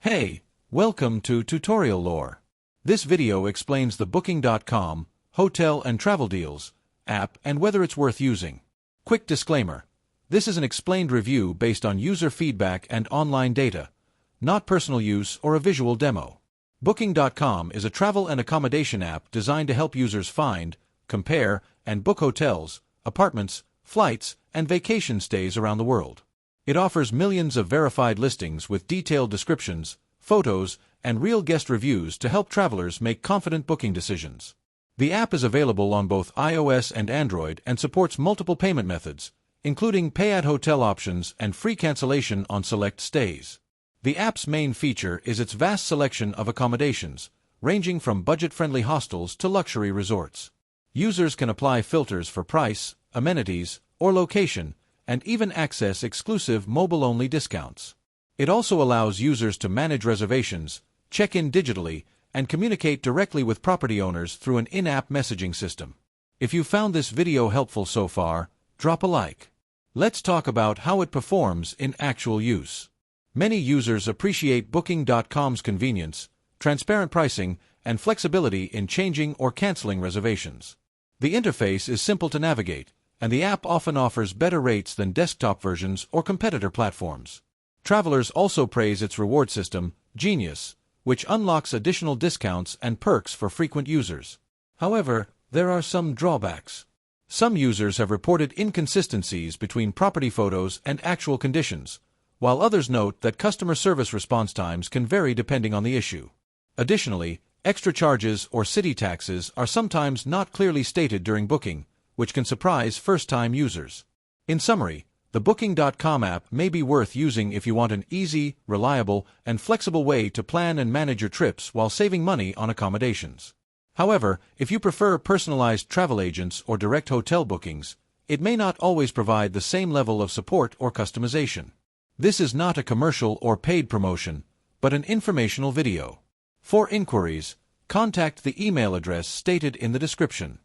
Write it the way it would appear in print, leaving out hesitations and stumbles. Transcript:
Hey, welcome to Tutorial Lore. This video explains the Booking.com hotel and travel deals app and whether it's worth using. Quick disclaimer. This is an explained review based on user feedback and online data, not personal use or a visual demo. Booking.com is a travel and accommodation app designed to help users find, compare, and book hotels, apartments, flights, and vacation stays around the world. It offers millions of verified listings with detailed descriptions, photos, and real guest reviews to help travelers make confident booking decisions. The app is available on both iOS and Android and supports multiple payment methods, including pay-at-hotel options and free cancellation on select stays. The app's main feature is its vast selection of accommodations, ranging from budget-friendly hostels to luxury resorts. Users can apply filters for price, amenities, or location, and even access exclusive mobile-only discounts. It also allows users to manage reservations, check in digitally, and communicate directly with property owners through an in-app messaging system. If you found this video helpful so far, drop a like. Let's talk about how it performs in actual use. Many users appreciate Booking.com's convenience, transparent pricing, and flexibility in changing or canceling reservations. The interface is simple to navigate, and the app often offers better rates than desktop versions or competitor platforms. Travelers also praise its reward system, Genius, which unlocks additional discounts and perks for frequent users. However, there are some drawbacks. Some users have reported inconsistencies between property photos and actual conditions, while others note that customer service response times can vary depending on the issue. Additionally, extra charges or city taxes are sometimes not clearly stated during booking, which can surprise first-time users. In summary, the Booking.com app may be worth using if you want an easy, reliable, and flexible way to plan and manage your trips while saving money on accommodations. However, if you prefer personalized travel agents or direct hotel bookings, it may not always provide the same level of support or customization. This is not a commercial or paid promotion, but an informational video. For inquiries, contact the email address stated in the description.